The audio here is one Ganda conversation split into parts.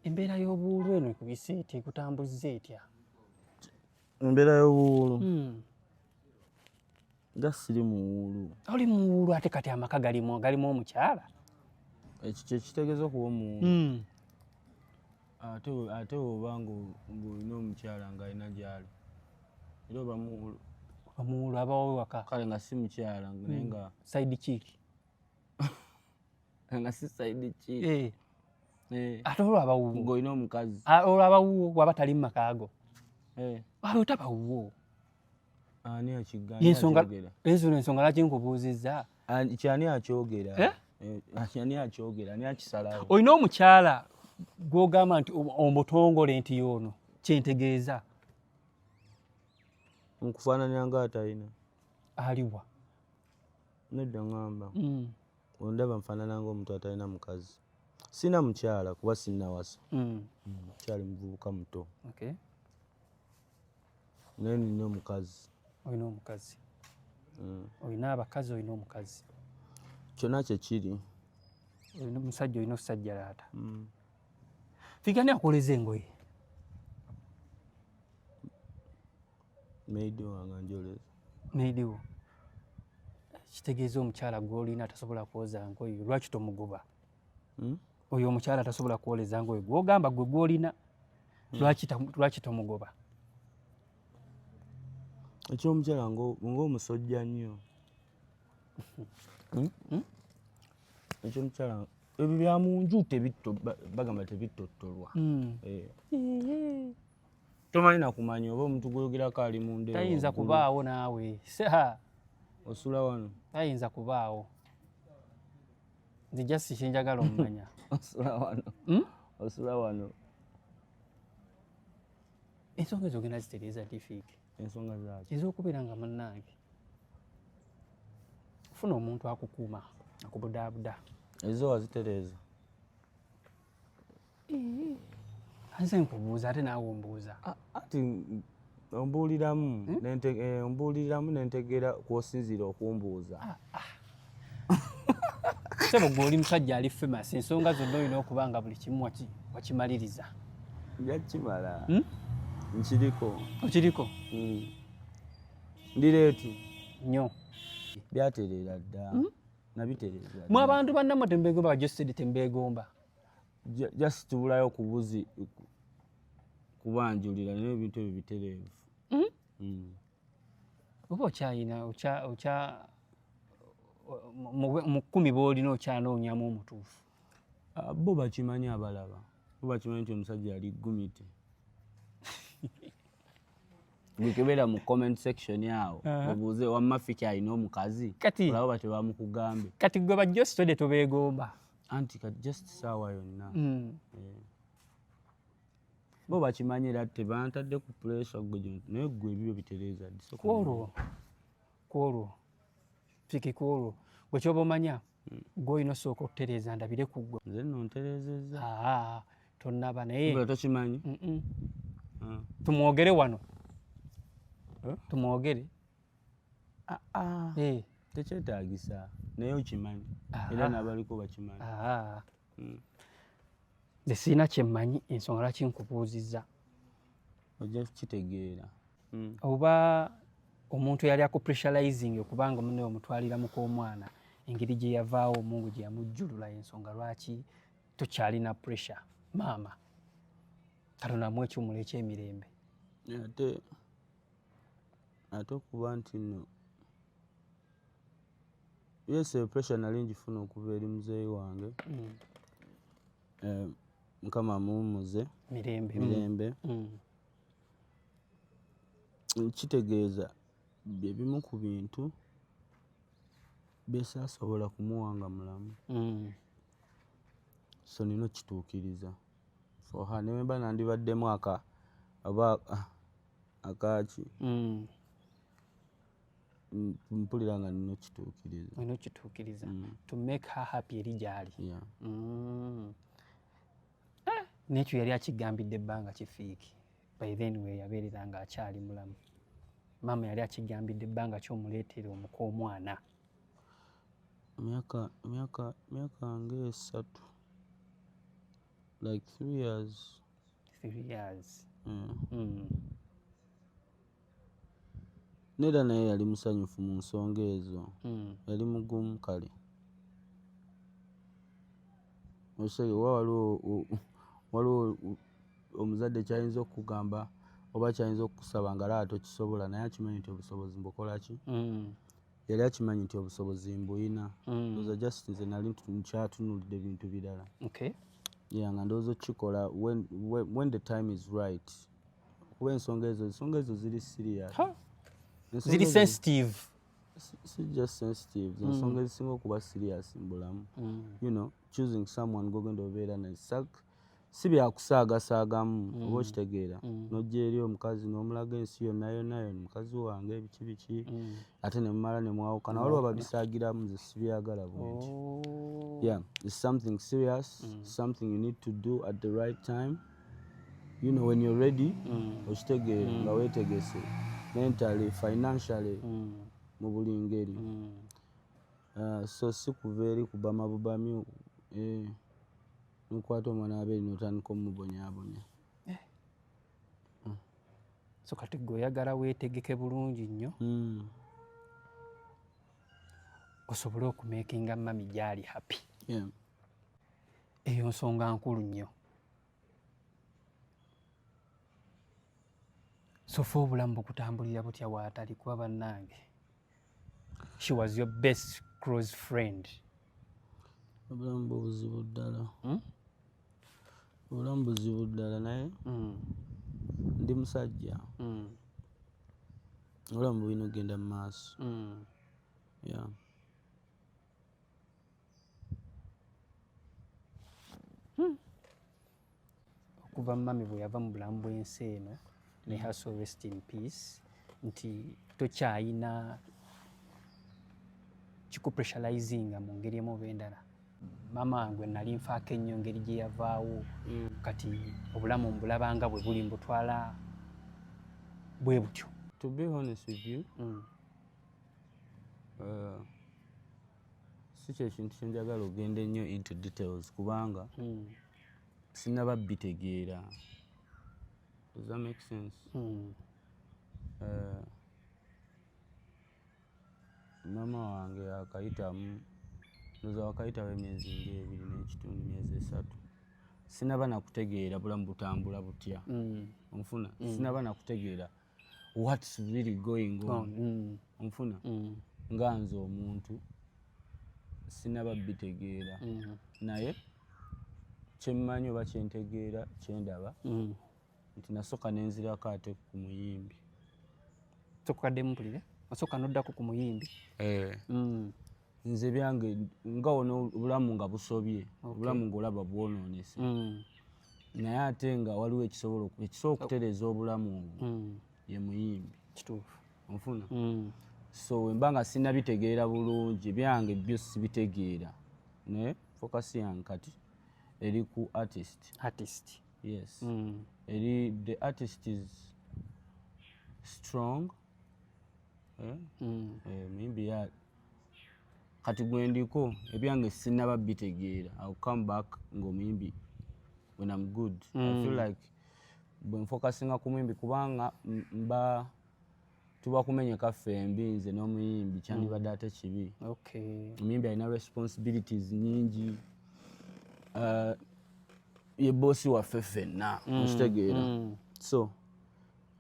Embeera y'obuwuulu eno ekubise etya ekutambuza etya? Embeera y'obuwuulu nga siri mu wuulu. Oli mu wuulu ate kati amaka galimu omukyala? Ekyo kye kitegeeza okuba mu wuulu. Ate oba ng'olina omukyala ng'alina gy'ali era oba mu wuulu. Mu wuulu abawo waka. Kale nga si mukyala naye nga side chick. nga si side chick. Ate olwaba wuwo ng'olina omukazi. Olwaba wuwo waba tali mu maka ago. Awo taba wuwo. Ani akigganya? Ensonga lwaki nkubuuzizza? Kyani akyogera? Kyani akyogera? Ani akisalawo? Olina omukyala gw'ogamba nti omutongole nti y'ono kyentegeeza. Nkufaananya ng'atalina. Aliwa? Nedda ngamba. Ondaba nfaanana ng'omuntu atalina mukazi. Sina mukyala kuba sinnawasa. Mukyali muvubuka muto. Naye nina omukazi. Olina omukazi. Olina abakazi, olina omukazi. Kyonna kye kiri. Olina omusajja, olina omusajjalaata. Figani akoleza engoye? Maidi wange anjoleza. Maidi wo? Kitegeeza omukyala gw'olina tasobola kwoza ngoye, lwaki tomugoba? Oyo omukyala tasobola kwoleza ngoye gw'ogamba gwe gw'olina, lwaki tomugoba? Ekyomukyala ng'omusojja nnyo. Ekyomukyala ebyo bya mu nju bagamba tebittotolwa. Tomanyi nakumanya oba omuntu gwoyogerako ali mu ndeewo. Tayinza kubaawo naawe. Osula wano? Tayinza kubaawo. Nze just kyenjagala omumanya. Osula wano? Osula wano? Ensonga ezo ogenda zitereeza Tifiiki. Ensonga zaaki? Ez'okubeera nga munnange funa omuntu akukuuma akubudaabuda. Ezo wazitereeza? Nze nkubuuza ate naawe ombuuza. Ati ombuuliramu nentegeera kw'osinziira okumbuuza. Sebo gwe oli musajja ali famous, ensonga zonna olina okuba nga buli kimu wakimaliriza. Nja kukimala. Nkiriko. Okiriko? Ndireetu nnyo. Byatereera dda. Nabitereeza dda. Mu abantu bannamwe tembeegomba bajosedi tembeegomba. Just tubulayo kubuzi kubanjulira naye ebintu ebyo bitereevu. Oba okyayina mu 10 b'olina okyanoonyamu omutuufu. Bo bakimanyi abalaba. Bo bakimanyi nti omusajja ali ggumite. Gwekebera mu comment section yawo obuuze wamma Fiki alina omukazi olaba bate bamukugambe. Kati gwe bajositode tobeegomba. Anti kati just saawa yonna. Bo bakimanyi era tebantadde ku pressure gwe naye gwe ebyo bitereeza ddi. Kwolwo Fiki kwolwo gwe kyoba omanya gw'olina osooka okutereeza ndabire ku ggwe. Nze nno ntereezezza. Tonnaba naye tokimanyi. Tumwogere wano. Tumwogere. Tekyetaagisa naye okimanyi era n'abaliko bakimanyi. Nze sirina kyemmanyi ensonga lwaki nkubuuzizza. Ojja kukitegeera. Oba omuntu yali akupressurizing okubanga munne omutwalira muk'omwana engeri gye yavaawo Omungu gye yamujjulula ensonga lwaki tokyalina pressure maama. Katonda amuwe ekyumula eky'emirembe. Ate okuba nti nno yes pressure nali ngifuna okuva eri muzeeyi wange. Mukama amuwummuze mirembe. Kitegeeza byebimu ku bintu byesaasobola kumuwanga mulamu. So nina okituukiriza. Ne bwe mba nandibaddemu oba akaaki mpulira nga nina okituukiriza. Olina okituukiriza. To make her happy eri gy'ali. N'ekyo yali akigambidde ebbanga Kifiiki. By then we yabeerera nga akyali mulamu. Maama yali akigambidde ebbanga ky'omuleetera omuka omwana. Myaka nga 3. Like 3 years. 3 years. Nedda naye yali musanyufu mu nsonga ezo. Yali mugumu kale. Osege waliwo omuzadde kyayinza okugamba oba kyayinza okusaba nga laba tokisobola naye akimanyi nti obusobozi mbukola ki? Yali akimanyi nti obusobozi mbuyina. Ndowooza just nze nali nkyatunulidde bintu birala. Nga ndowooza okikola when the time is right. Kuba ensonga ezo ziri serious. Ziri sensitive. Si just sensitive. Ensonga ezisinga okuba serious mu bulamu. You know, choosing someone gogenda obeera naye si byakusaagasaagamu oba okitegeera. N'ojja eri omukazi n'omulaga ensi yonna mukazi wange biki ate ne mumala ne mwawukana. Waliwo ababisaagiramu, nze sibyagala bwenti. Yeah, it's something serious, something you need to do at the right time. You know, when you're ready, okitegeera nga weetegese mentally, financially, mu buli ngeri. So si kuva eri kuba mabubamyu n'okwata omwana w'abeeri n'otandika omubonyaabonya. So kati gwe oyagala weetegeke bulungi nnyo osobole okumeekinga mami gy'ali happy. Eyo nsonga nkulu nnyo. So fe obulamu bukutambulira butya waatali kuba bannange? She was your best close friend. Obulamu buzibu ddala. Obulamu buzibu ddala naye ndi musajja. Obulamu bulina okugenda mu maaso. Okuva mami bwe yava mu bulamu bw'ensi eno, may her soul rest in peace, nti tokyayina kikupressurizinga mu ngeri emu oba endala. Mama wange nali nfaako ennyo engeri gye yavaawo, kati obulamu mbulabanga bwe buli mbutwala bwe butyo. To be honest with you, si kye kintu kye njagala ogenda ennyo into details kubanga sinaba bitegeera. Does that make sense? Mama wange akayitamu ndowooza wakayitawo emyezi ng'ebiri n'ekitundu, myezi 3. Sinaba nakutegeera bulamu butambula butya. Onfuna? Sinaba nakutegeera what's really going on. Onfuna? Nga nze omuntu sinaba bitegeera. Naye kyemmanyi oba kyentegeera kyendaba nti nasooka nenzirako ate ku muyimbi. Tokkadde mpulire? Nasooka n'oddako ku muyimbi? Nze byange nga ono obulamu nga busobye, obulamu ng'olaba bwonoonese. Naye ate nga waliwo ekisobola okutereeza obulamu obwo ye muyimbi. Kituufu. Onfuna? So wemba nga sinnabitegeera bulungi byange byo sibitegeera. Naye focus yange kati eri ku artist. Yes. The artist is strong. Maybe kati gwendiko ebyange sinaba bitegeera. I'll come back ng'omuyimbi when I'm good. I feel like bwe nfocusinga ku muyimbi kubanga tuba kumenyeka ffembi nze n'omuyimbi kyandibadde ate kibi. Omuyimbi alina responsibilities nyingi. Ye boosi waffe ffenna okitegeera. So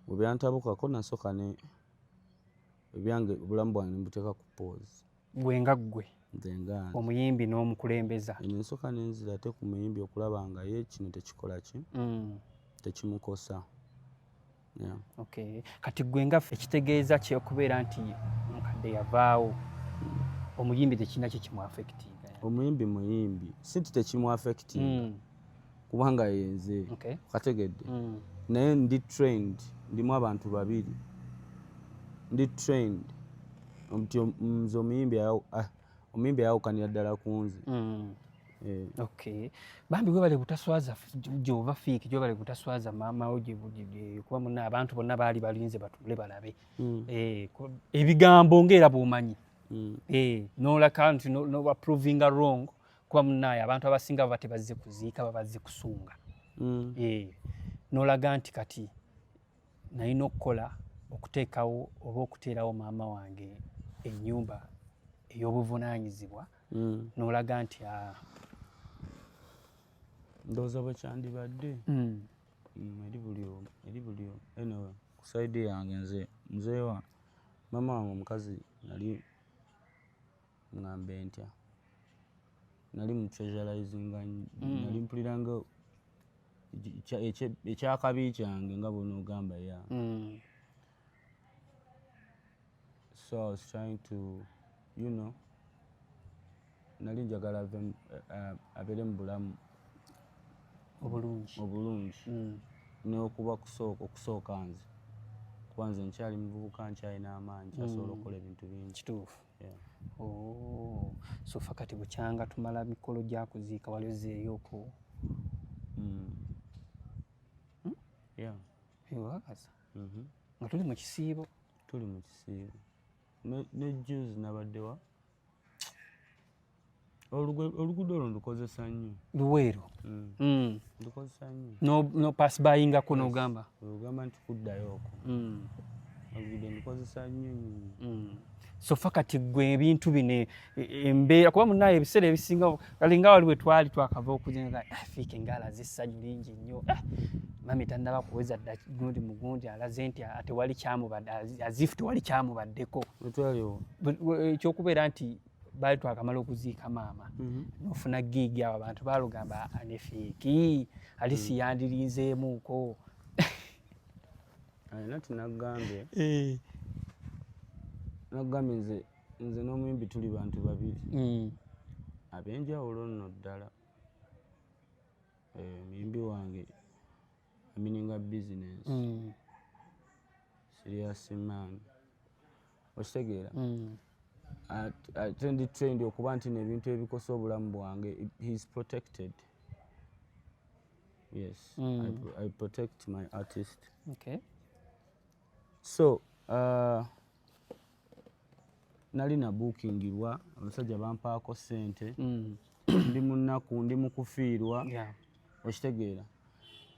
bwe byantabukako nasooka ne ebyange obulamu bwange nembuteeka ku pause. Gwenga ggwe nze nga omuyimbi n'omukulembeza ensooka nenzira ate ku muyimbi okulaba nga ye kino tekikola ki tekimukosa. Kati gwenga ekitegeeza ky'okubeera nti mukadde yavaawo omuyimbi tekirina kye kimuaffectinga. Muyimbi si nti tekimuaffectinga kubanga yenze kategedde naye ndi trained, ndimu abantu babiri ndi trained nti nze omuyimbi ayawukanira ddala ku nze. Bambi gwebale butaswaza gyova fiiki gyebale butaswaza maamawo kuba muna abantu bonna baali balinze batule balabe ebigambo ng'era bw'omanyi n'olaka nti noba provinga wrong kuba munnaye abantu abasinga baba tebazze kuziika babazze kusunga. N'olaga nti kati nalina okukola okuteekawo oba okuteerawo maama wange ennyumba ey'obuvunaanyizibwa n'olaga nti ndowooza bwe kyandibadde eri buli omu anyway ku sayidi yange nze muzeewa maama wange omukazi nali ŋŋambe ntya nali mu treasurizing nali mpulira nga ekyakabi kyange nga bw'onoogamba ya so I was trying to nali njagala abeere mu bulamu obulungi n'okuba okusooka nze kuba nze nkyali muvubuka nkyalina amaanyi kyasobola okukola ebintu bingi. Kituufu. So ffe kati bukyanga tumala mikolo gya kuziika wali ozzeeyoko ewakasa nga tuli mu kisiibo ne juice nabaddewa oluguudo olwo ndukozesa nnyo Luweero ndukozesa nnyo no pass bayingako n'ogamba nti kuddayo okwo oluguudo ndukozesa nnyo so ffe kati gwe ebintu bino embeera kuba munnaye ebiseera ebisinga alinga wali bwe twali twakava okujenga fiike ng'alaze essanyu lingi nnyo mami tannaba kuweza gundi mugundi alaze nti tewali kyamubadde azifu tewali kyamubaddeko ekyokubeera nti baali twakamala okuziika maama n'ofuna giigi abo abantu baalugamba ne fiiki alisi yandirinzeemuuko nati naggambye nze n'omuyimbi tuli bantu babiri ab'enjawulo nno ddala muyimbi wange amininga business serious man okitegeera ate ndi trained okuba nti n'ebintu ebikosa obulamu bwange he is protected. Yes, I protect my artist. Okay. So nali nabuukingirwa abasajja bampaako ssente ndi mu nnaku ndi mu kufiirwa okitegeera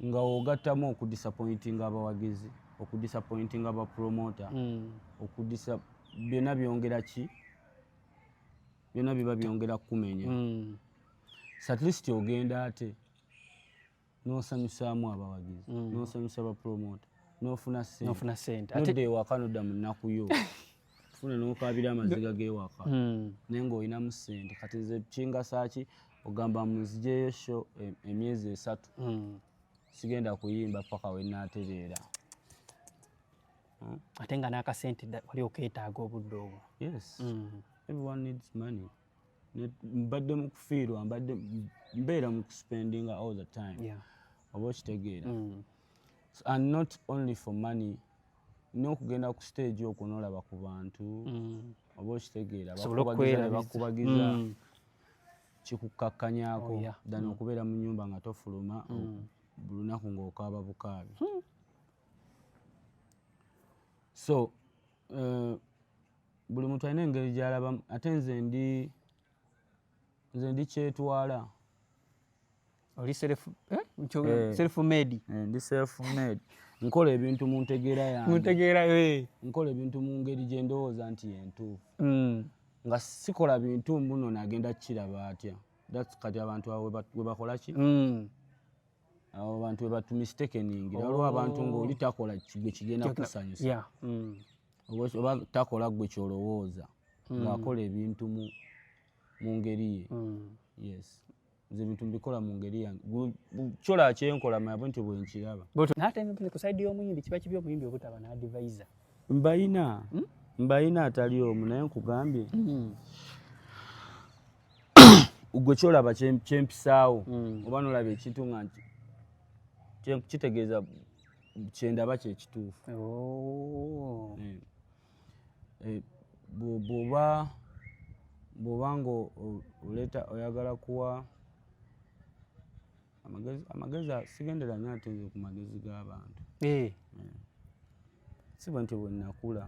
nga ogattamu okudisappointinga abawagizi okudisappointinga abapromota byonna byongera ki byonna biba byongera kumenya so at least ogenda ate n'osanyusaamu abawagizi n'osanyusa abapromota n'ofuna ssente nodda ewaka nodda mu nnaku yo funa n'okaabira amaziga g'ewaka naye ng'olinamu ssente kati nze kingasa ki ogamba munzijeeyo sho emyezi 3 sigenda kuyimba paka we naatereera ate nga n'akasente wali okeetaaga obudde obwo. Yes, everyone needs money. Mbadde mu kufiirwa mbeera mu kuspendinga all the time oba okitegeera and not only for money n'okugenda ku stage okwo n'olaba ku bantu oba okitegeera bakubagiza kikukakkanyaako ddala okubeera mu nnyumba nga tofuluma buli lunaku ng'okaaba bukaabi. So buli muntu alina engeri gy'alabamu ate nze ndi kyetwala oli self made ndi self made nkola ebintu mu ntegeera yange nkola ebintu mu ngeri gye ndowooza nti yentuufu nga sikola bintu mbuno nagenda kukiraba atya kati abantu we bakola ki abo bantu we batu mistakeningira waliwo abantu ng'oli takola gwe kigenda kusanyusa oba takola gwe kyolowooza ng'akola ebintu mu ngeri ye. Yes, nze ebintu mbikola mu ngeri yange kyola kyenkola manya nti bwe nkiraba n'ate ku sayidi y'omuyimbi kiba kibi omuyimbi obutaba n'advisor mbayina atali omu naye nkugambye gwe kyolaba kyempisaawo oba n'olaba ekintu nga nti kitegeeza kyendaba kyekituufu. Bw'oba nga oleeta oyagala kuwa amagezi sigendera nnyo ate nze ku magezi g'abantu si bwe nti bwe nnakula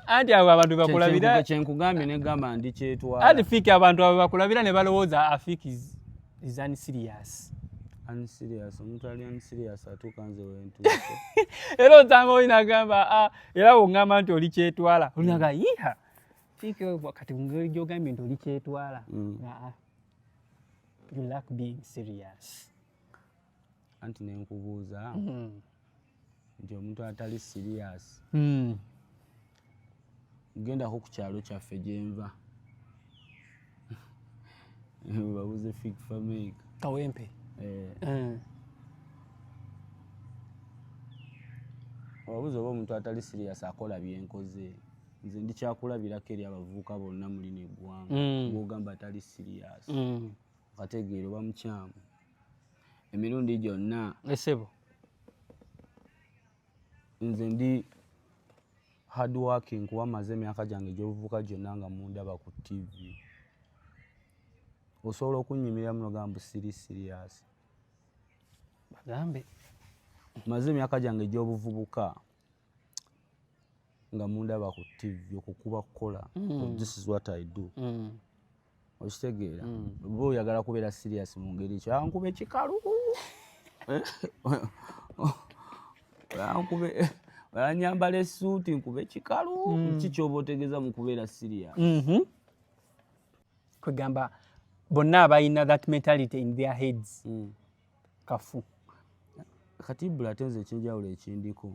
anti abo abantu bakulabira kyenkugambye negamba ndi kyetwala anti Fiki abantu abo bakulabira ne balowooza Afiki is unserious. Unserious, omuntu ali unserious atuuka nze wentuuse. Era osanga olina agamba era bw'oŋŋamba nti oli kyetwala olinaga yiha Fiki kati ngeri gy'ogambye nti oli kyetwala. You lack being serious. Anti nenkubuuza nti omuntu atali serious gendako ku kyalo kyaffe gyenva babuze Fiki Fameka Kawempe. Wabuze oba omuntu atali serious akola byenkoze. Nze ndikyakulabirako eri abavubuka bonna muli neggwanga bw'ogamba atali serious okategeera oba mukyamu emirundi gyonna esebo nze ndi hard working kuba maze emyaka gyange gy'obuvubuka gyonna nga mundaba ku TV. Osobola okunnyimira muno gamba siri serious. Bagambe maze emyaka gyange gy'obuvubuka nga mundaba ku TV okukuba kukola this is what I do. Okitegeera oba oyagala kubeera serious mu ngeri ekyo ankube kikalu nyambala essuuti nkube kikalu ki kyoba otegeeza mu kubeera serious. kwegamba bonna abalina that mentality in their heads kafu kati bula ate nze ekyenjawulo ekindiko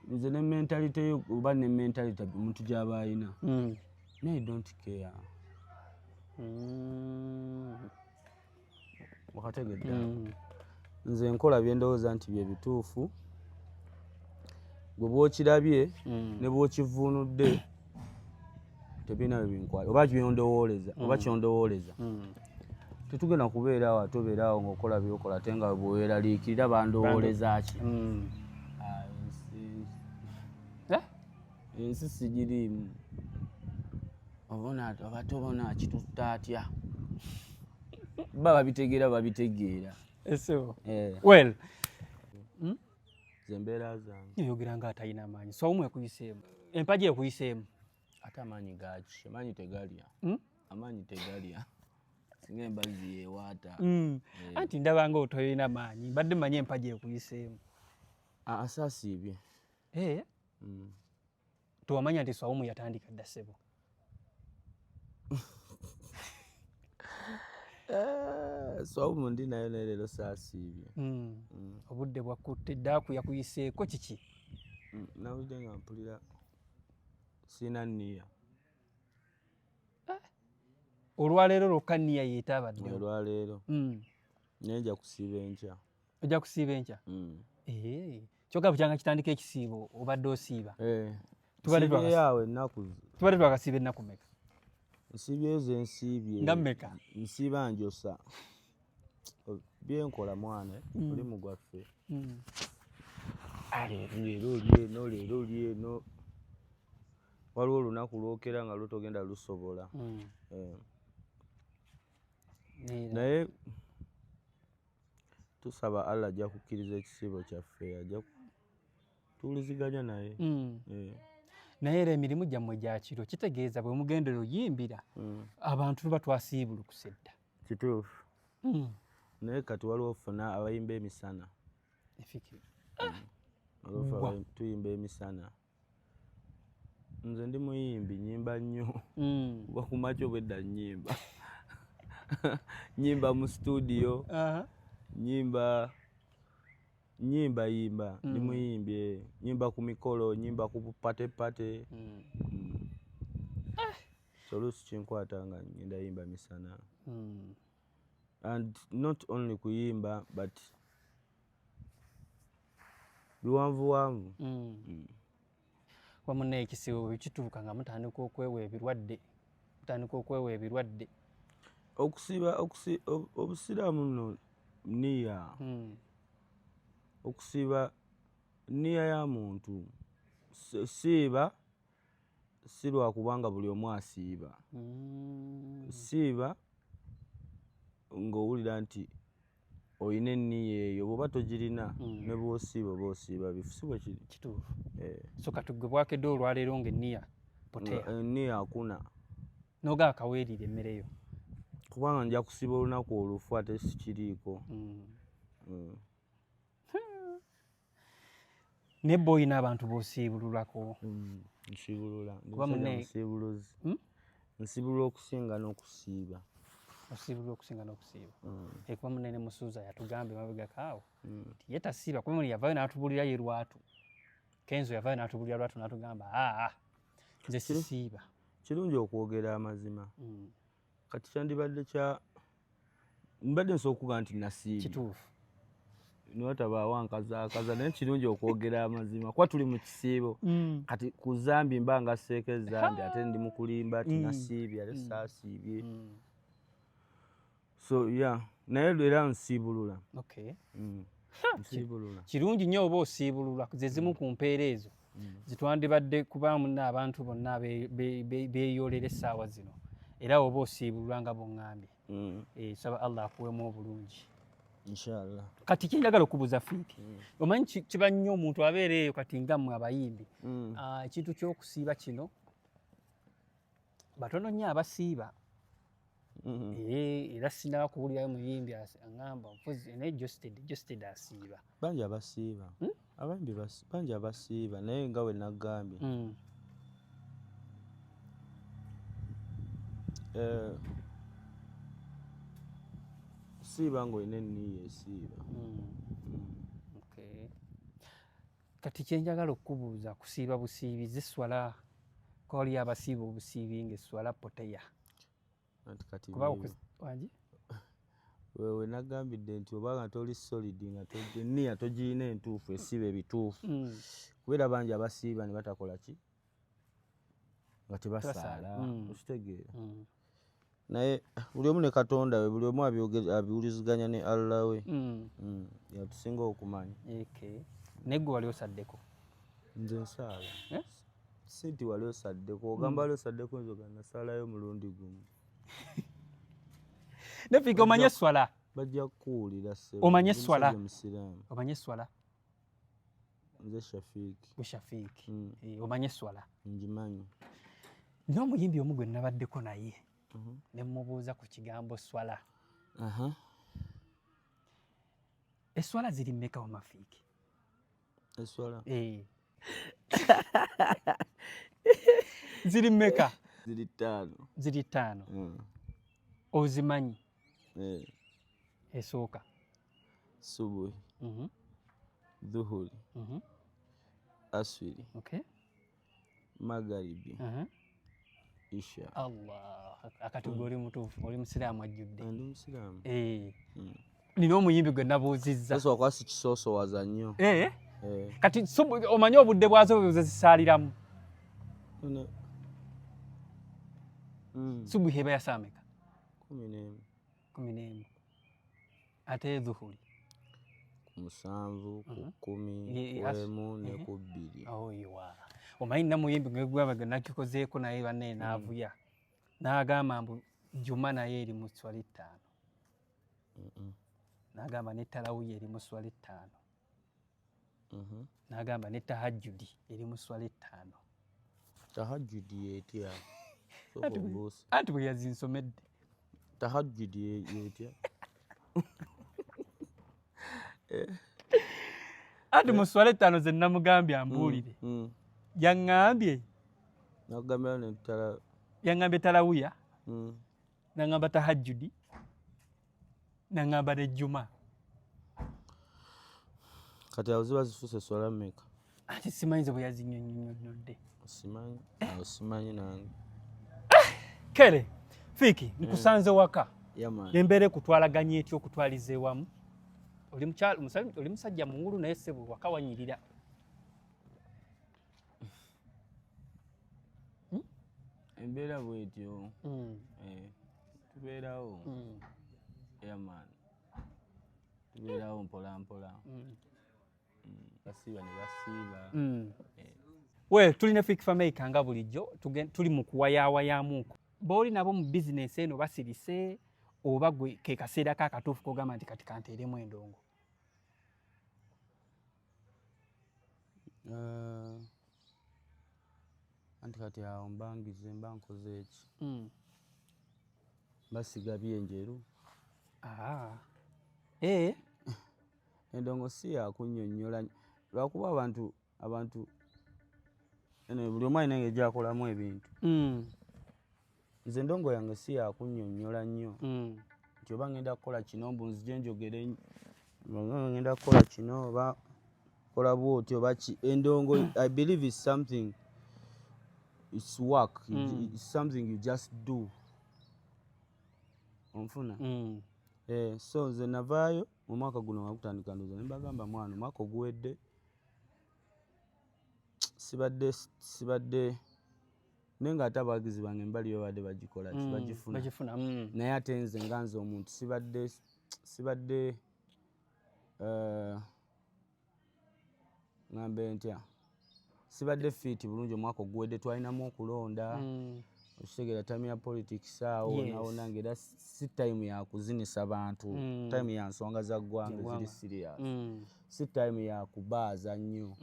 nze ne mentality oba ne mentality omuntu gy'aba alina naye don't care wakategedde nze nkola byendowooza nti bye bituufu gwe bw'okirabye ne bw'okivuunudde tebirina bye binkwata oba byondowooleza oba kyondowooleza tetugenda kubeera awo ate obeeraawo ng'okola byokola ate nga bweweraliikirira bandowooleza ki ensi sigiriimu oba tobona kitutta atya ba babitegeera well zembeera zange yogera nga atalina amaanyi Swaumu ekuyiseemu empagi ekuyiseemu ate amaanyi gaki amaanyi tegalya amaanyi tegalya singa embazi yeewaata anti ndaba nga otolina maanyi mbadde mmanyi empagi ekuyiseemu asaasiibye tewamanya nti Swaumu yatandika dda ssebo Swaumu ndi nayo naye leero saasiibye obudde bwakutte eddaaku yakuyiseeko kiki nawulidde nga mpulira sirina nniya olwaleero lwokka nniya yeetabadde olwaleero naye nja kusiiba enkya ojja kusiiba enkya kyokka bukyanga kitandika ekisiibo obadde osiiba tubaddeawo ennaku tubadde twakasiiba ennaku meka nsiibyeyo ze nsiibye nga mmeka nsiiba njosa byenkola mwana mulimu gwaffe leero oli eno waliwo olunaku lwokera nga lutogenda lusobola naye tusaba Allah ajja kukkiriza ekisiibo kyaffe ajja tuwuliziganya naye naye era emirimu gyammwe gya kiro kitegeeza bwe mugendera oyimbira abantu tuba twasiibulukuse dda kituufu naye kati waliwo ffuna abayimba emisana tuyimba emisana nze ndi muyimbi nyimba nnyo kuba ku makya obwedda nnyimba nyimba mu studio nyimba ndi muyimbi nyimba ku mikolo nyimba ku bupatepate solusi kinkwata nga ngenda yimba misana and not only kuyimba but biwanvuwanvu wamunna ekisiibo bwe kituuka nga mutandika okwewa ebirwadde okusiiba obusiraamu nno niya okusiiba niya ya muntu siiba si lwakubanga buli omu asiiba siiba ng'owulira nti oyina enniya eyo bw'oba togirina ne bw'osiiba oba osiiba bifu si bwe kiri. Kituufu. So kati ggwe bwakedde olwaleero ng'enniya poteya. Enniya akuna. N'ogaa kaweerire emmere yo. Kubanga nja kusiba olunaku olufu ate sikiriiko. Ne bwe oyina abantu b'osiibululako. Nsiibulula. Kuba munne musiibuluzi. Nsiibulula okusinga n'okusiiba. Osiibulula okusinga n'okusiiba. Kuba munne ne Musuuza yatugambye mabegako awo nti ye tasiiba kuba yavaayo n'atubuulira ye Lwatu. Kenzo yavaayo n'atubuulira Lwatu n'atugamba nze sisiiba. Kirungi okwogera amazima. Kati kyandibadde mbadde nsobola okuga nti nasiibye. Kituufu. Niwatabaawo ankazaakaza naye kirungi okwogera amazima kuba tuli mu kisiibo. Kati ku zambi mba nga seeko ezambi ate ndi mu kulimba ati nasiibye ate saasiibye. So naye era nsiibulula. Nsiibulula. Kirungi nnyo oba osiibulula ze zimu ku mpeera ezo zitwandibadde kuba munna abantu bonna beeyolera essaawa zino era oba osiibulula nga bw'oŋŋambye. Saba Allah akuwemu obulungi. Inshallah. Kati kyenjagala okubuuza Fiiki, omanyi kiba nnyo omuntu abeera eyo kati nga mmwe abayimbi ekintu ky'okusiiba kino batono nnyo abasiiba. Era sinaba kuwulirayo muyimbi aŋŋamba naye Josted asiiba. Bangi abasiiba. Bangi abasiiba naye nga bwe nagambye. Siiba ng'olina enniya esiiba. Kati kyenjagala okubuuza kusiiba busiibizi swala ko waliyo abasiiba obusiibi ng'esswala poteya. Wewe nagambidde nti oba nga toli solid nga enniya togirina entuufu esiiba ebituufu. Kubeera bangi abasiiba ne batakola ki? Nga tebasaala. Okitegeera. Naye buli omu ne Katonda we, buli omu abiwuliziganya ne Allah we. Yatusinga okumanya. Naye ggwe wali osaddeko? Nze nsaala. Si nti wali osaddeko. Ogamba wali osaddeko nze nga nasaalayo mulundi gumu. Ne Fiiki omanye esswala? Bajja kukuwulira ssebo. Omanye esswala? Omanye esswala? Nze Shafiiki. Gwe Shafiiki. Omanye esswala? Ngimanyi. Nina omuyimbi omu gwe nabaddeko naye ne mmubuuza ku kigambo swala. Esswala ziri mmeka wama Fiiki? Esswala? Ziri mmeka? Ziri ttaano. Ziri ttaano. Ozimanyi? Esooka? Subuhi. Dhuhuri. Aswiri. Magharibi. Isha. Allah. Akati gwe oli mutuufu, oli musiraamu ajjudde. Ndi musiraamu. Nina omuyimbi gwe nabuuzizza. Sasa wakwasi kisoosowaza nnyo. Kati omanyi obudde bwazo bwe zisaaliramu? Subuhi eba ya meka? 11. 11. Ate dhuhuri? 7, 10, 1 ne 2. Omanyi namuyimbi gwe nakikozeeko naye banne naavuya n'agamba mbu Juma naye eri mu swala 5. N'agamba ne Tarawih eri mu swala 5. N'agamba ne Tahajjudi eri mu swala 5. Tahajjudi yetya? Anti bwe yazinsomedde. Tahajjudi yetya? Anti mu swala 5 ze namugambye ambuulire. Yaŋŋambye. N'agambira ne yaŋŋambye Tarawih. N'aŋŋamba Tahajjudi. N'aŋŋamba ne Juma. Kati awo ziba zifuuse swala mmeka? Ati simanyi ze bwe yazinnyonnyonnodde. Simanyi. Simanyi nange. Kere, Fiiki, nkusanze waka. Embeera ekutwalaganya etya okutwaliza ewamu? Oli musajja muwulu naye ssebo waka wanyirira. Embeera bwetyo. Tubeerawo. Tubeerawo mpola mpola. Basiiba ne basiiba. Tulina Fiiki Fameka nga bulijjo tuli mu kuwayaawayamuuko. B'oli nabo mu bizinesi eno basirise oba gwe ke kaseera ka katuufu kogamba nti kati kanteeremu endongo? Anti kati awo mbangize mba nkoze eki? Basiga byenjeru. Endongo si yakunnyonnyola lwakuba abantu buli omu alina engeri gy'akolamu ebintu. Nze endongo yange si yakunnyonnyola nnyo nti oba ngenda kukola kino mbu nzije njogere ngenda kukola kino oba kola bw'oti oba ki. Endongo I believe is something, it's work, it's something you just do. Onfuna? So nze navaayo mu mwaka guno nga gutandika ndoza ne mbagamba mwana omwaka oguwedde sibadde naye ng'ate abawagizi bange mbali babadde bagikola bagifuna. Naye ate nze nga nze omuntu sibadde ngambe ntya sibadde fiiti bulungi omwaka oguwedde twalinamu okulonda okitegeera time ya politics awo nawona ng'era si time ya kuzinisa bantu, time ya nsonga za ggwanga ziri serious, si time ya kubaaza nnyo.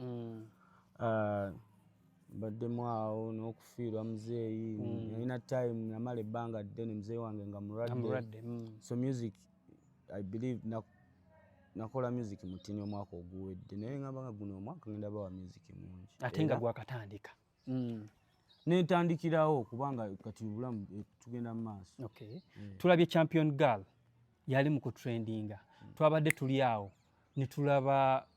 Baddemu awo n'okufiirwa muzeeyi, nalina time namala ebbanga ddene muzeeyi wange nga mulwadde. So music I believe nakola music mutini omwaka oguwedde, naye ngamba nga guno omwaka ngenda bawa music mungi ate nga gwakatandika. Nentandikirawo kubanga kati obulamu tugenda mu maaso. Tulabye Champion Girl yali mu kutrendinga, twabadde tuli awo ne tulaba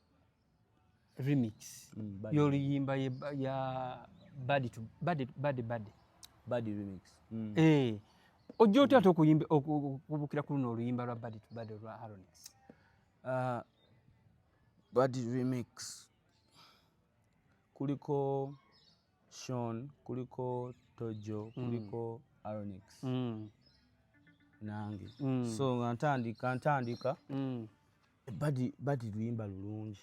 remix y'oluyimba ya Badi remix. Ojja otya ate okubukira ku luno oluyimba lwa Badi to Badi olwa Aronix? Badi remix kuliko Sean, kuliko Tojo, kuliko Aronix nange. So nga ntandika Badi luyimba lulungi.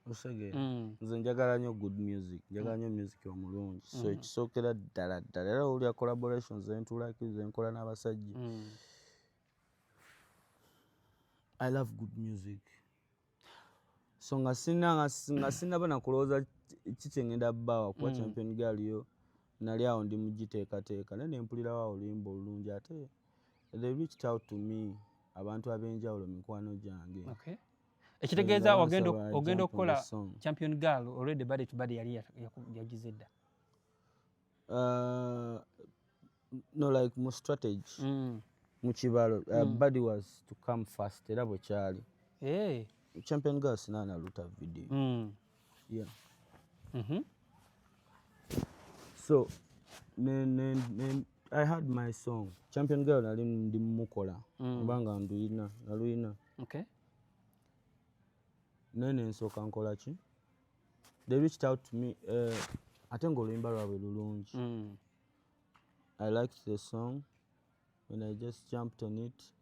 Osegera nze njagala nnyo good music, njagala nnyo music omulungi. So ekisookera ddala era olya collaborations zenkola n'abasajja. I love good music. So nga sinaba nakulowooza kiki ngenda bbaawa kuba Champion Girl yo nali awo ndi mugiteekateeka naye ne mpulirawo oluyimba olulungi ate they reached out to me, abantu ab'enjawulo mikwano gyange. Ekitegeeza ogenda okukola Champion Girl already Badi to Badi yali yagize dda? No, like mu strategy mu kibalo Badi was to come first era bwe kyali. Champion Girl sinana luta video. So I had my song Champion Girl nali ndi mukola mbanga naluyina. Nene nsooka nkola ki? They reached out to me ate ng'oluyimba lwabwe lulungi. I liked the song when I just jumped on it.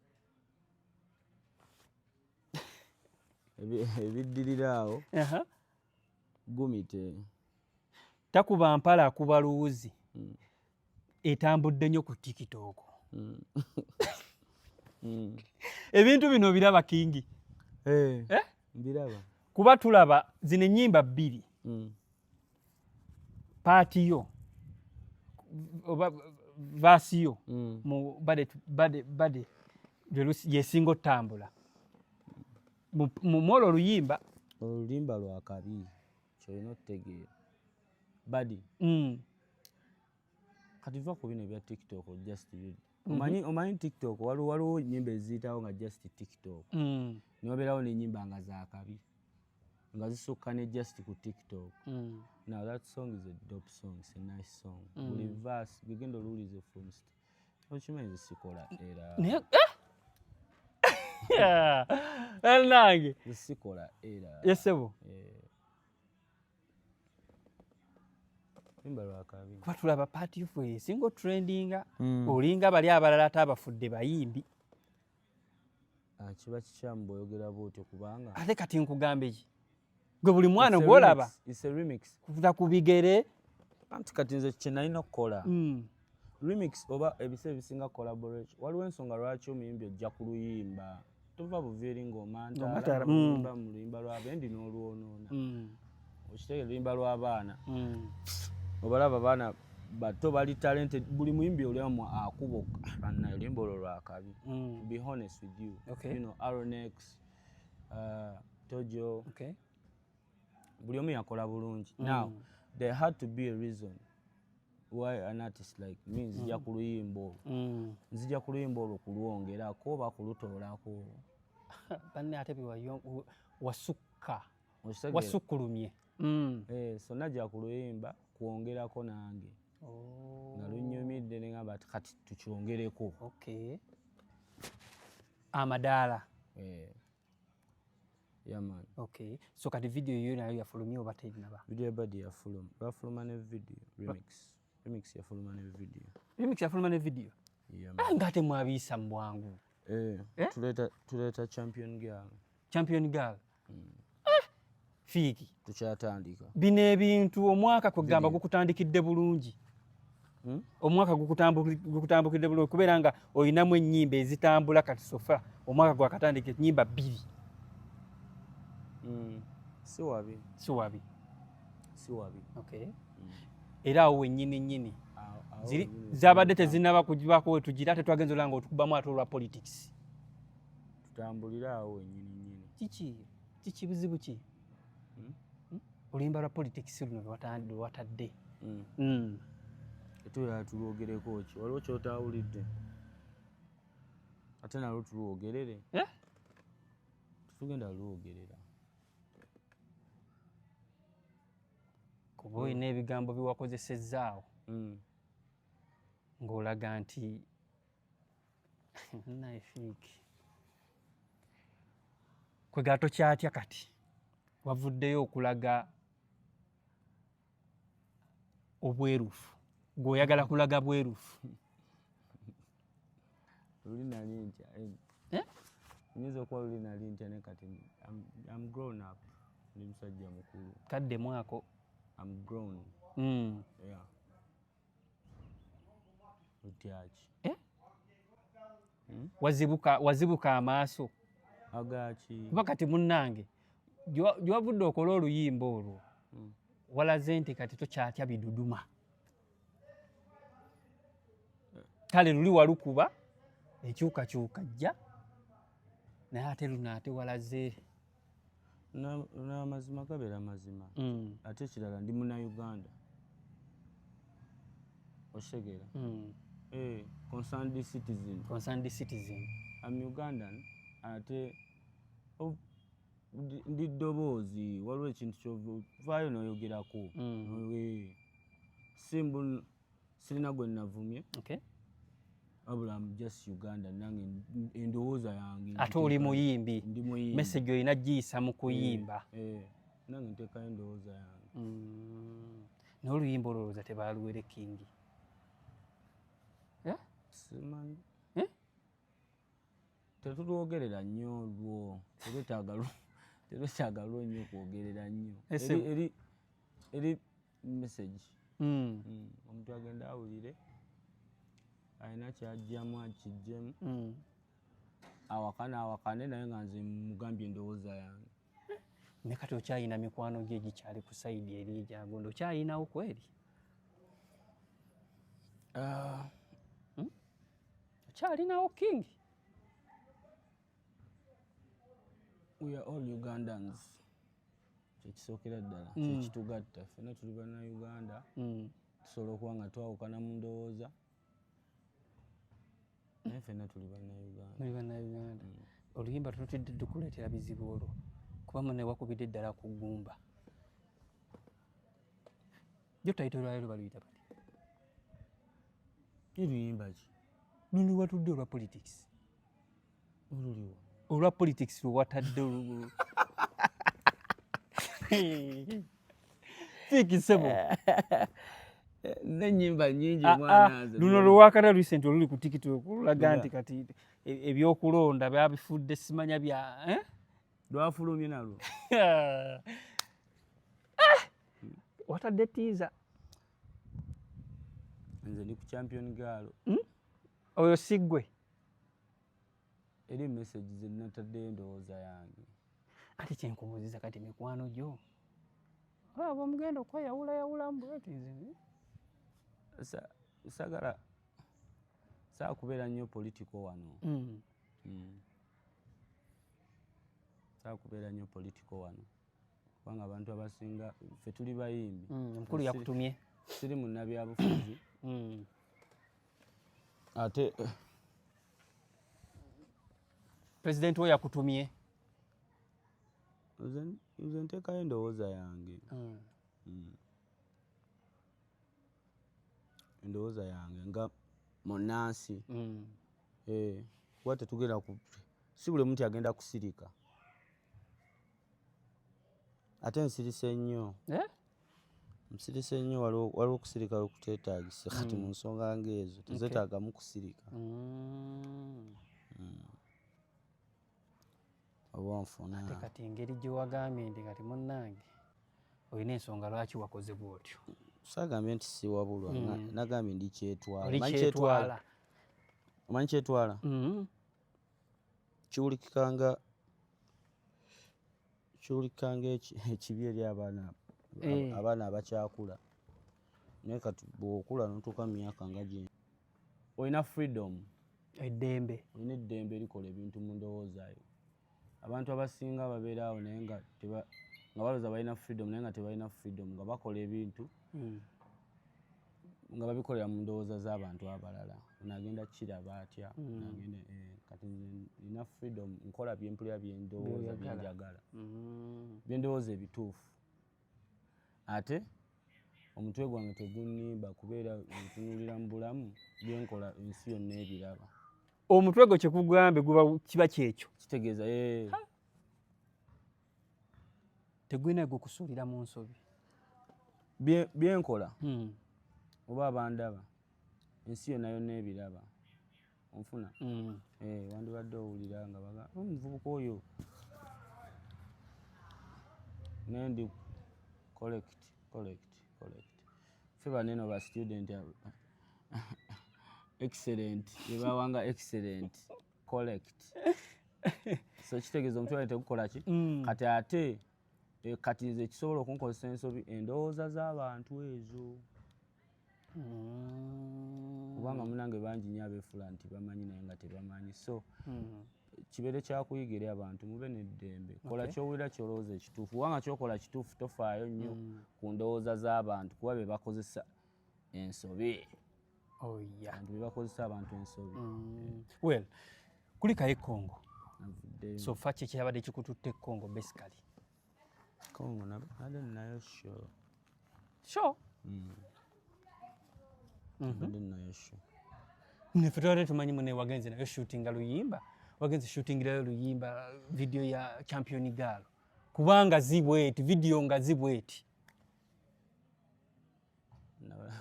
Ebiddirira awo gumite. Takuba mpala akuba luwuzi etambudde nnyo ku TikTok. Ebintu bino biraba Kingi? Mbiraba. Kuba tulaba zino ennyimba bbiri paati yo oba vaasi yo mu Badi yesinga otambula mu mwolo oluyimba lwa kabi kyolina okutegeera Badi kati va ku bino ebya TikTok just omanyi TikTok waliwo ennyimba eziyitawo nga just TikTok niwabeerawo n'ennyimba nga za kabi nga zisukka ne just ku TikTok. Now that song is a dope song, it's a nice song. Buli verse genda oluwulize from okimanyi zisikola era nange zisikola era yesebo kuba tulaba paati yoffe esinga otrendinga olinga bali abalala ate abafudde bayimbi. Kiba kikyamu bw'oyogera bw'otyo kubanga ate kati nkugambe ki gwe buli mwana gw'olaba kuva ku bigere anti kati nze kye nalina okukola remix oba ebise bisinga collaboration waliwo ensonga lwaki omuyimbi ojja ku luyimba tova buviiri ng'omantaala mu luyimba lw'abendi n'olwonoona okitegeera oluyimba lw'abaana obalaba abaana bato bali talented buli muyimbi oliamu akubo bannaye oluyimba olwo lwakabi to be honest with you you know Aronex Tojo buli omu yakola bulungi now there had to be a reason why an artist like me nzija ku luyimba olwo kulwongerako oba kulutoolako banne ate wasukkulumye so najja ku luyimba kwongerako nange nga lunnyumidde ne ngamba kati tukyongereko amadaala yeah man so kati video yo nayo yafulumye oba terinaba video badi yafuluma ne video remix yafuluma ne video ngate mwabiisa mu bwangu tuleeta champion girl fiiki tukyatandika bino ebintu omwaka kwegamba gukutandikidde bulungi omwaka gukutambukidde bulungi kubeera nga olinamu ennyimba ezitambula kati sofa omwaka gwakatandika ennyimba 2 si wabi era awo wennyini zabadde tezinaba kugibako wetugira ate twagenza olanga otukubamu ate olwa politics tutambulira awo wennyini kiki buzibu ki oluyimba lwa politics luno lwatadde etuyala tulwogereko ki waliwo kyotawulidde ate nalwo tulwogerere tutugenda lwogerera kuba olina ebigambo biwakozesezaawo ng'olaga nti naifiki kwegala tokyatya kati wavuddeyo okulaga obwerufu gw'oyagala kulaga bwerufu luli nali ntya nyinza okuba luli nali ntya ne kati I'm grown up ndi musajja mukulu kadde mwako I'm grown yeah utyaki wazibuka amaaso agaki kuba kati munnange gyewavudde okola oluyimba olwo walaze nti kati tokyatya biduduma kale luli walukuba enkyukakyuka jja naye ate luno ate walaze n'amazima gabeera mazima ate ekirala ndi munnauganda okitegeera concerned citizen I'm Ugandan ate ndi ddoboozi waliwo ekintu kyovaayo n'oyogerako simbu sirina gwe nnavumye wabula I'm just Uganda nange endowooza yange ate oli muyimbi message olina giyisa mu kuyimba nange nteekayo endowooza yange naye oluyimba olowooza tebaaluwere kingi simanyi tetulwogerera nnyo olwo terwetaagalwo nnyo okwogerera nnyo eri message omuntu agenda awulire alina kyajjamu akijjemu awakane naye nga nze mugambye endowooza yange ne kati okyayina mikwano gye egikyali ku sayidi eri egyagondo okyayinawo kweri okyalinawo kingi we are all Ugandans kyekisookera ddala kyekitugatta ffenna tuli bannayuganda tusobola okuba nga twawukana mu ndowooza naye ffenna tuli bannayuganda oluyimba tutudde tukuleetera bizibu olwo kuba mune wakubidde eddala ku ggumba jo tayito lwayo luba luyita bati oluyimba ki luli watudde olwa politics oluliwo olwa politics lwewatadde fikisebo n'ennyimba nnyingi mwananze luno lwewakala recent oluli ku tiktok olulaga nti kati ebyokulonda byabifudde simanya bya lwafulumye nalwo watadde tiiza nze ndi ku champion girl. Oyo siggwe eri message ze nataddeyo endowooza yange. Ate kyenkubuuziza kati mikwano gyo aba omugenda okweyawulayawulamu bweti nze sagala kubeera nnyo politiko wano. Kubeera nnyo politiko wano kubanga abantu abasinga ffe tuli bayimbi. Omukulu yakutumye. Siri munnabyabufuzi. Ate Pulezidenti we yakutumye. nze nteekayo endowooza yange. Endowooza yange nga munnansi. Kuba tetugenda si buli muntu agenda kusirika. Ate nsirise nnyo. Nsirise nnyo waliwo okusirika okuteetaagisa kati mu nsonga ng'ezo tezeetaagamu kusirika. Oba nfuna. Ate kati engeri gye wagambye nti kati munnange olina ensonga lwaki wakoze bw'otyo. Saagambye nti si wabulwa nagambye ndi kyetwala. Oli kyetwala. Omanyi kyetwala? Kiwulikika ekibi eri abaana abakyakula. Naye kati bw'okula n'otuuka mu myaka nga gye olina freedom. Eddembe. Olina eddembe erikola ebintu mu ndowooza yo. Abantu abasinga babeera awo naye nga balowooza balina freedom naye nga tebalina freedom, nga bakola ebintu nga babikolera mu ndowooza z'abantu abalala. Onagenda kiraba atya. Kati nina freedom nkola byempulira byendowooza byenjagala. Byendowooza ebituufu. Ate omutwe gwange tegunnimba kubeera ntunuulira mu bulamu byenkola ensi yonna ebiraba. Omutwe gwo kye kugambe kiba kyekyo. Kitegeeza tegulina gukusuulira mu nsobi. Byenkola oba abandaba ensi yonna ebiraba. Onfuna? Wandibadde owulira nga baga omuvubuka oyo naye ndi correct. Ffe banene ba student excellent yebawanga excellent correct. So kitegeeza omutwe tegukola ki kati ate kati nze kisobola okunkozesa ensobi endowooza z'abantu ezo. Kubanga munange bangi nnyo abeefula nti bamanyi naye nga tebamanyi. So kibeere kyakuyiga eri abantu mube n'eddembe. Kola ky'owulira ky'olowooza ekituufu. Kubanga ky'okola kituufu tofaayo nnyo ku ndowooza z'abantu kuba be bakozesa ensobi. Abantu be bakozesa abantu ensobi. Well, kulikayo Congo. So fa ki kyabadde kikututte Congo basically? Congo nabadde ninayo show. Show? Nabadde ninayo show. Neffe twabadde tumanyi munne wagenze nayo shootinga Luyimba. Wagenze shootingirayo Luyimba video ya Champion Girl. Kubanga zibweti video nga zibweti.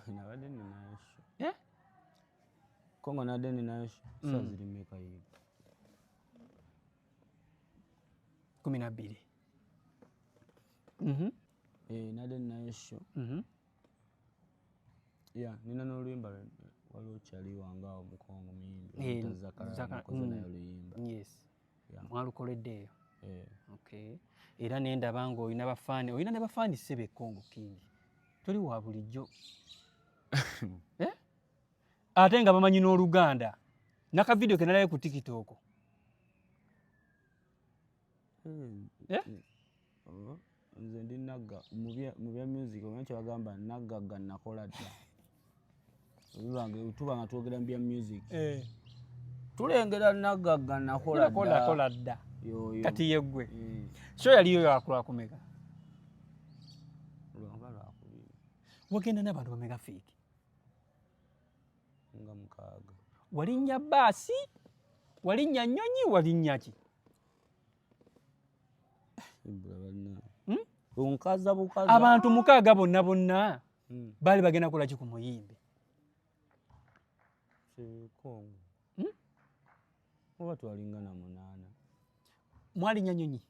Nabadde ninayo show. Congo nabadde ninayo show. Saa ziri mmeka hivi? 12. Nabadde ninayo show. Nina n'oluyimba waliwo kyali wange awo mu Congo muyimbi nakoze nayo Luyimba. Yes. Mwalukoleddeeyo. Okay. Era nendaba nga olina bafaani, olina ne bafaani ssebe Congo kingi. Toli wa bulijjo. Ate nga bamanyi n'Oluganda. Naka video ke nalayo ku TikTok. Nze ndi nagga mu bya music omanyi kye bagamba naggagga nakola dda. Tuba nga twogera mu bya music. Tulengera naggagga nakola dda. Kati yeggwe. So yaliyo yakulakumeka. Wagenda n'abantu bameka fake. Nga mukaaga. Walinnya baasi, walinnya nnyonyi, walinnya ki? Abantu mukaaga bonna baali bagenda kukola ki ku muyimbi? Kongo. Oba twalingana 8. Mwalinnya nnyonyi?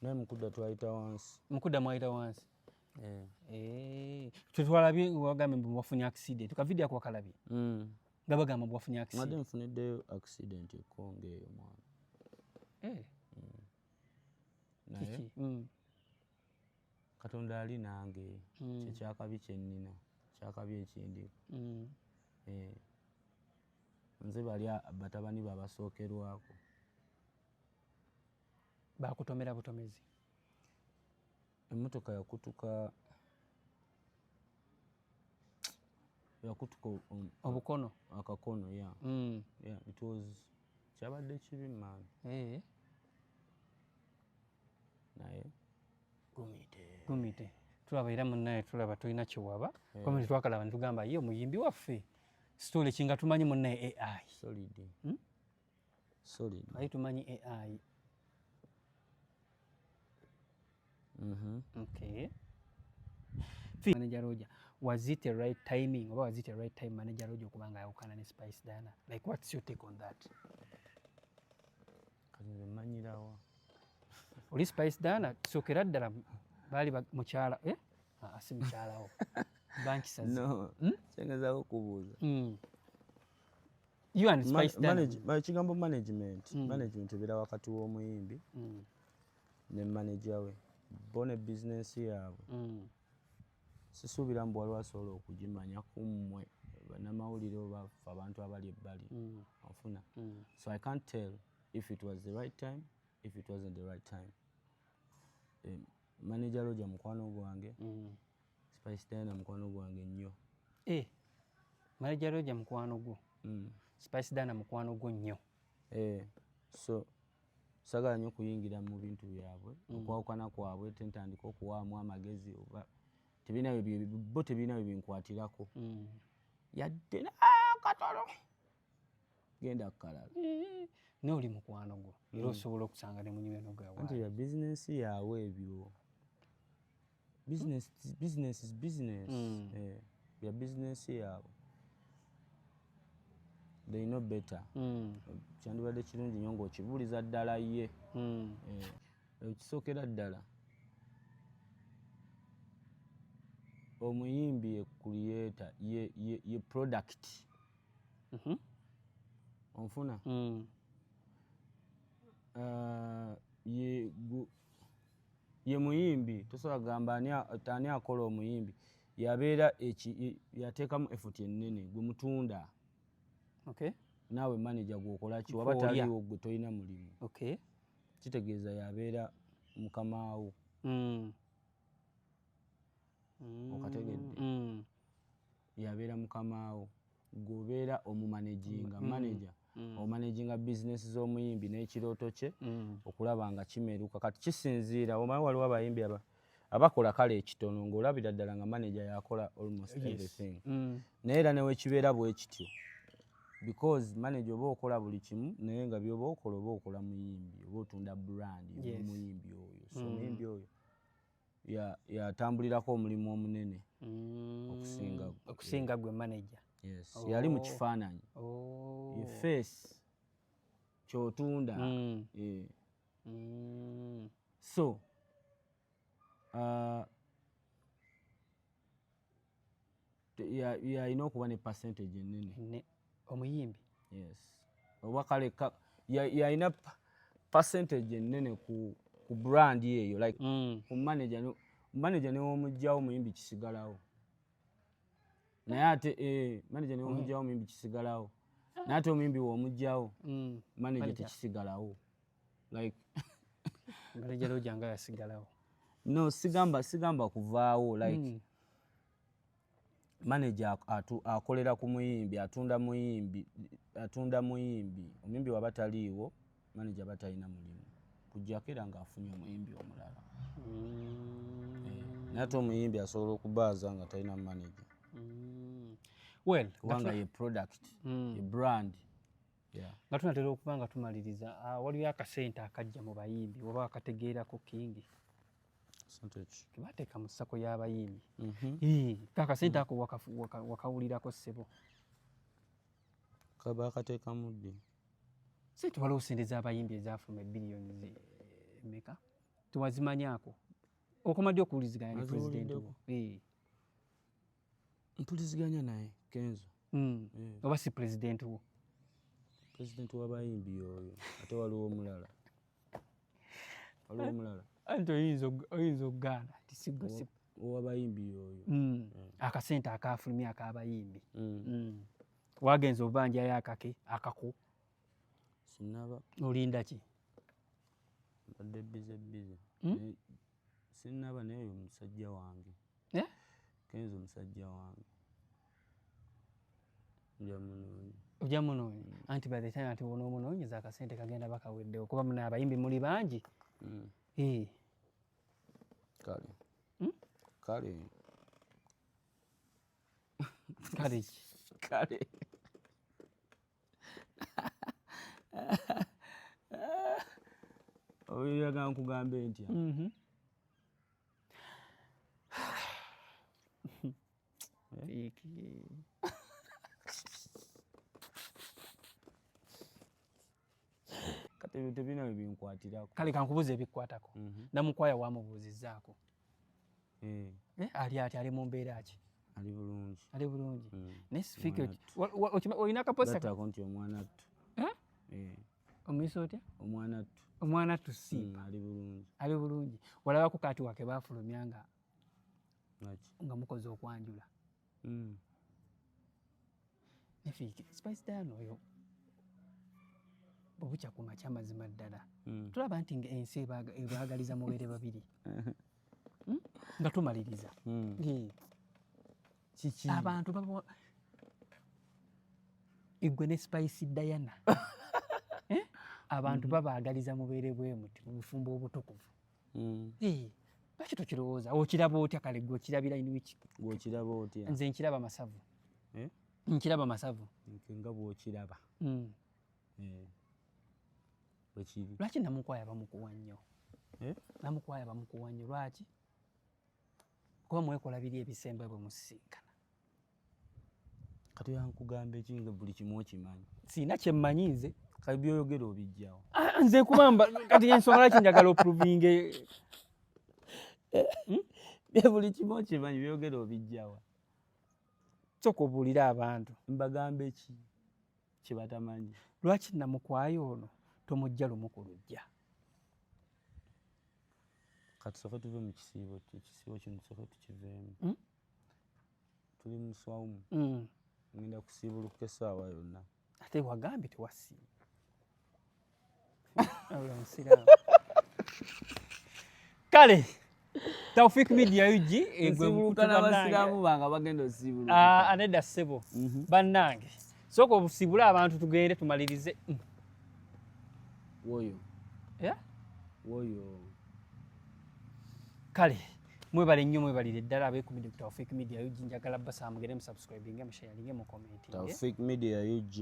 Naye mukudda twayita wansi. Mukudda mwayita wansi. Twetwalabye wagambe mbu wafunye accident tukavidiyo ako wakalabye nga bagamba mbu wafunye accident. Madde nfuniddeyo accident e Congo eyo mwana. Naye Katonda ali nange kyekyakabi kyennina kyakabi ekindi. Nze bali batabani babasookerwako. Bakutomera butomezi? Emmotoka yakutuka obukono akakono it was kyabadde kibi man. Naye gumite tulaba era munnaye tulaba tulina kiwaba komenti twakalaba netugamba ye omuyimbi waffe story kinga tumanyi munnaye AI solid ayi tumanyi AI. Okay. Manager Roger, was it the right timing or was it the right time Manager Roger okubanga ayawukana ne Spice Dana? Like what's your take on that? Manyirawa oli Spice Dana sokera ddala bali mukyala asi mukyalawo banki sazi kyengezaako kubuuza you and Spice Dana kigambo management ebeera wakati w'omuyimbi ne manager we bona business yaabwe sisuubira mbu waliwo asobola okugimanya kummwe bannamawulire oba abantu abali ebbali ofuna. So I can't tell if it was the right time, if it wasn't the right time. Manager Roger mukwano gwange, Spice Dana mukwano gwange nnyo. Manager Roger mukwano gwo, Spice Dana mukwano gwo nnyo. So sagala nnyo kuyingira mu bintu byabwe okwawukana kwabwe tentandika okuwaamu amagezi oba bo tebirina bye binkwatirako yadde katono genda kukalala n'oli mukwano gwo era osobola okusanga ne munyweno gwawe anti ya bizinensi yaabwe ebyo business is business. Ya bizinensi yaabwe they know better. Kyandibadde kirungi nnyo ng'okibuuliza ddala ye ekisookera ddala omuyimbi ye creator ye product onfuna ye muyimbi tosobola kugamba ani akola omuyimbi yabeera yateekamu effort ennene gwe mutunda. Naawe manager gwokola ki waba taliiwo gwe tolina mulimu kitegeeza yabeera mukamaawo okategedde yabeera mukamaawo gwobeera omumanaginga manager omanaginga bizinesi z'omuyimbi n'ekirooto kye okulaba nga kimeruka kati kisinziira omanyi waliwo abayimbi abakola kale ekitono ng'olabira ddala nga manager yakola almost everything naye era newekibeera bwe kityo because manager oba okola buli kimu naye nga byoba okola oba okola muyimbi oba otunda brand y'omuyimbi oyo so omuyimbi oyo yatambulirako omulimu omunene okusinga gwe manager. Yali mu kifaananyi ye face kyotunda so yalina okuba ne percentage ennene omuyimbi oba kale yalina percentage ennene ku brand eyo like ku manager newomugjawo omuyimbi kisigalawo naye ate manager newomugjawo omuyimbi kisigalawo naye ate omuyimbi womugjawo manager tekisigalawo like manager Roger nga yasigalawo no sigamba kuvaawo like manager akolera ku muyimbi atunda muyimbi omuyimbi waba taliiwo manager batalina mulimu kujjako era ng'afunye omuyimbi omulala naye ate omuyimbi asobola okubaaza nga talina manager kubanga ye product ye brand nga tunatera okuba nga tumaliriza waliwo akasente akajja mu bayimbi oba akategeerako kingi kebateeka mu ssako y'abayimbi akasente ako wakawulirako ssebo kaba akateekamu ddi sente waliwo sente z'abayimbi ezafuluma ebiliyoni emeka tewazimanyaako okomadde okuwuliziganya ne pulezidenti wo? Mpuliziganya naye Kenzo. Oba si pulezidenti wo? Pulezidenti w'abayimbi oyo ate waliwo omulala. Anti oyinza okugaana tisigwa ow'abayimbi oyo. Akasente akafulumya ak'abayimbi wagenza obanjayo akako? Sinnaba. Olinda ki? Mbadde bize. Sinnaba naye oyo musajja wange. Kenzo musajja wange. Ojja munoonya. Anti by the time ati onoomunoonyeza akasente kagenda bakaweddewo kuba muna abayimbi muli bangi. Kale ki? Kale. Oyagala nkugambe ntya? Kati tebina binkwatirako. Kale kankubuuza ebikkwatako. Namukwaya wamubuuzizzaako? Ali ati ali mu mbeera ki? Ali bulungi. Ali bulungi. Olina akaposa? Gattako nti omwanattu. Omuyisa otya? Omwanattu. Omwanattu Sipa. Ali bulungi. Ali bulungi. Walabako kati wake baafulumya nga mukoze okwanjula. Nefiiki Spice Diana oyo bwebukya ku makya mazima ddala tulaba nti ensi ebaagaliza mubeere babiri nga tumaliriza. Abantu igwe ne Spice Diana abantu babaagaliza mubeere bwe muti mu bufumbo obutukuvu. Lwaki tokirowooza? Okiraba otya? Kale gwe okirabira inwiki? Gw'okiraba otya? Nze nkiraba masavu. Nkiraba masavu. Nga bw'okiraba. Bwekiri. Lwaki namukwaya bamukuwa nnyo? Namukwaya bamukuwa nnyo lwaki? Kuba mwekola biri ebisemba bwe musisinkana. Kati yankugamba eki nga buli kimu okimanyi? Siina kye mmanyi nze. Kale by'oyogera obiggyawo. Nze kubamba kati ensonga lwaki njagala opuruvinge. Buli kimu okimanyi, by'oyogera obiggyawo. Sooka obuulire abantu. Mbagamba eki kye batamanyi? Lwaki namukwaya ono tomujja lumu ku lujja? Kati sofe tuve mu kisiibo kino, sofe tukiveemu. Tuli mu swawumu. Ngenda kusiibuluka essaawa yonna. Ate wagambye tewasiiba. Kale Taufik Media UG nsiibuluka n'abasiraamu bange bagenda osiibuluka. Anedda ssebo bannange sooka obusibule abantu tugende tumalirize. Woyo. Woyo. Kale mwebale nnyo, mwebalire ddala abeekumidde ku Taufik Media UG. Njagala basa mugende mu subscribinge, mu sharinge, mu commentinge. Taufik Media UG.